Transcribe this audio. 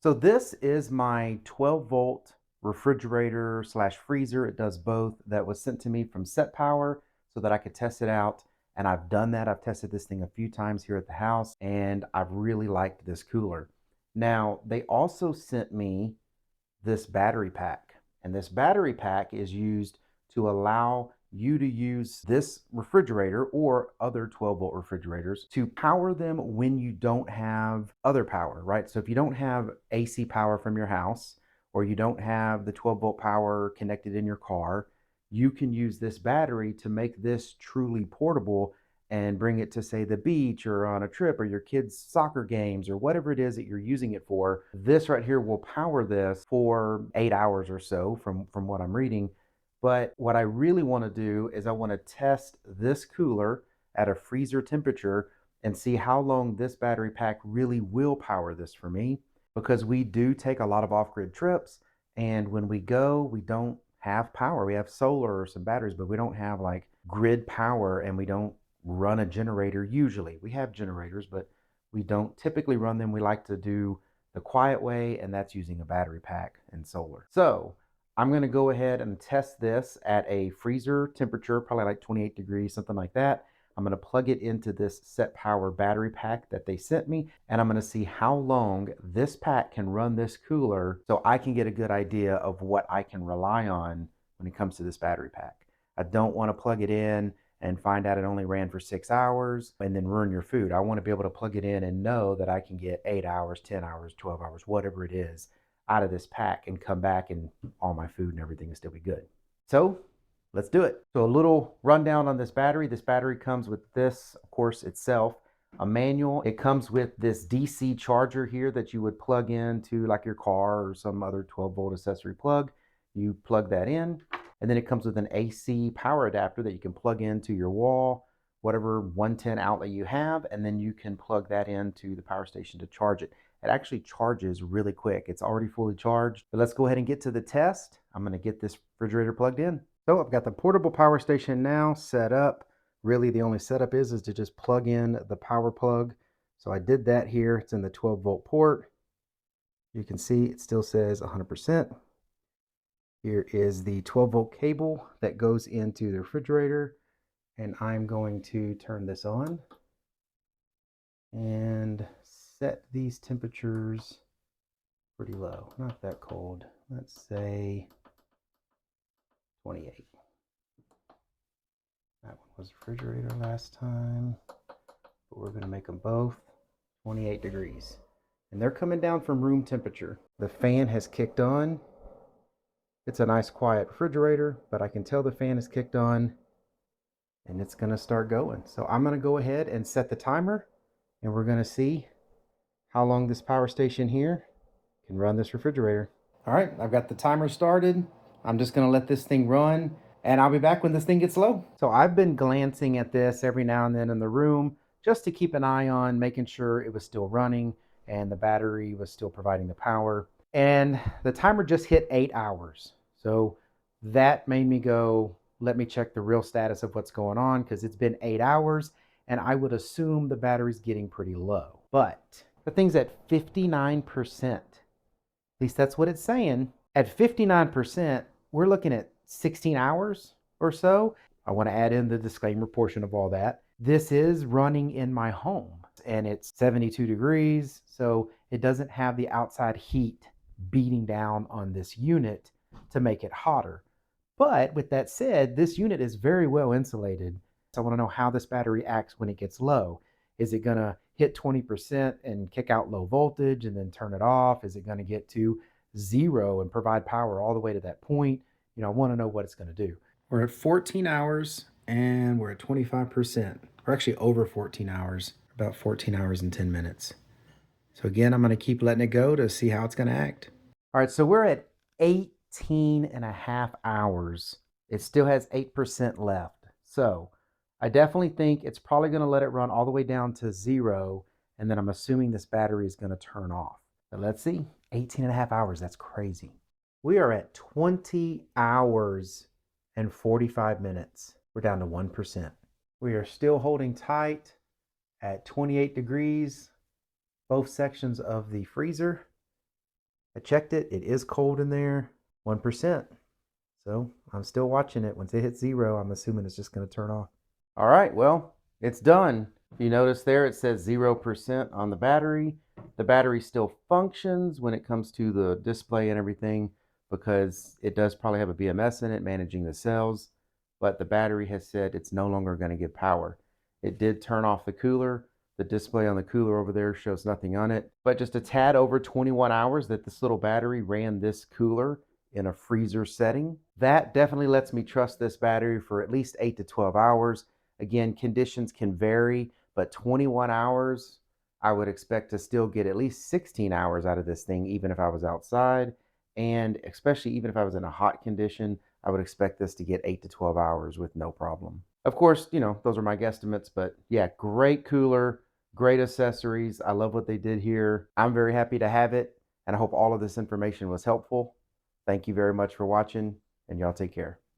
So this is my 12 volt refrigerator slash freezer. It does both. That was sent to me from Set Power so that I could test it out. And I've done that. I've tested this thing a few times here at the house and I've really liked this cooler. Now, they also sent me this battery pack. And this battery pack is used to allow you to use this refrigerator or other 12 volt refrigerators to power them when you don't have other power, right? So if you don't have AC power from your house or you don't have the 12 volt power connected in your car, you can use this battery to make this truly portable and bring it to, say, the beach or on a trip or your kids' soccer games or whatever it is that you're using it for. This right here will power this for 8 hours or so from what I'm reading. But what I really want to do is I want to test this cooler at a freezer temperature and see how long this battery pack really will power this for me, because we do take a lot of off-grid trips, and when we go, we don't have power. We have solar or some batteries, but we don't have like grid power, and we don't run a generator usually. We have generators, but we don't typically run them. We like to do the quiet way, and that's using a battery pack and solar. So I'm going to go ahead and test this at a freezer temperature, probably like 28 degrees, something like that. I'm going to plug it into this Set Power battery pack that they sent me, and I'm going to see how long this pack can run this cooler so I can get a good idea of what I can rely on when it comes to this battery pack. I don't want to plug it in and find out it only ran for 6 hours and then ruin your food. I want to be able to plug it in and know that I can get 8 hours, 10 hours, 12 hours, whatever it is, out of this pack and come back and all my food and everything will still be good. So let's do it. So a little rundown on this battery. This battery comes with this, of course, itself, a manual. It comes with this DC charger here that you would plug into like your car or some other 12 volt accessory plug. You plug that in, and then it comes with an AC power adapter that you can plug into your wall, whatever 110 outlet you have, and then you can plug that into the power station to charge it. It actually charges really quick. It's already fully charged. But let's go ahead and get to the test. I'm going to get this refrigerator plugged in. So I've got the portable power station now set up. Really the only setup is to just plug in the power plug. So I did that here. It's in the 12 volt port. You can see it still says 100%. Here is the 12 volt cable that goes into the refrigerator, and I'm going to turn this on and set these temperatures pretty low, not that cold. Let's say 28. That one was refrigerator last time, but we're going to make them both 28 degrees. And they're coming down from room temperature. The fan has kicked on. It's a nice quiet refrigerator, but I can tell the fan is kicked on and it's going to start going. So I'm going to go ahead and set the timer, and we're going to see how long this power station here can run this refrigerator. All right, I've got the timer started. I'm just going to let this thing run, and I'll be back when this thing gets low. So I've been glancing at this every now and then in the room just to keep an eye on making sure it was still running and the battery was still providing the power. And the timer just hit 8 hours. So that made me go, let me check the real status of what's going on, because it's been 8 hours and I would assume the battery's getting pretty low. But the thing's at 59%. At least that's what it's saying. At 59%, we're looking at 16 hours or so. I want to add in the disclaimer portion of all that. This is running in my home and it's 72 degrees, so it doesn't have the outside heat beating down on this unit to make it hotter. But with that said, this unit is very well insulated. So I want to know how this battery acts when it gets low. Is it going to hit 20% and kick out low voltage and then turn it off? Is it going to get to 0 and provide power all the way to that point? You know, I want to know what it's going to do. We're at 14 hours and we're at 25%. We're actually over 14 hours, about 14 hours and 10 minutes. So again, I'm going to keep letting it go to see how it's going to act. All right, so we're at 18 and a half hours. It still has 8% left. So I definitely think it's probably going to let it run all the way down to 0, and then I'm assuming this battery is going to turn off. But let's see, 18 and a half hours, that's crazy. We are at 20 hours and 45 minutes. We're down to 1%. We are still holding tight at 28 degrees, both sections of the freezer. I checked it. It is cold in there, 1%. So I'm still watching it. Once it hits 0, I'm assuming it's just going to turn off. All right, well, it's done. You notice there it says 0% on the battery. The battery still functions when it comes to the display and everything because it does probably have a BMS in it managing the cells, but the battery has said it's no longer going to give power. It did turn off the cooler. The display on the cooler over there shows nothing on it, but just a tad over 21 hours that this little battery ran this cooler in a freezer setting. That definitely lets me trust this battery for at least 8 to 12 hours. Again, conditions can vary, but 21 hours, I would expect to still get at least 16 hours out of this thing, even if I was outside. And especially even if I was in a hot condition, I would expect this to get 8 to 12 hours with no problem. Of course, those are my guesstimates, but yeah, great cooler, great accessories. I love what they did here. I'm very happy to have it, and I hope all of this information was helpful. Thank you very much for watching, and y'all take care.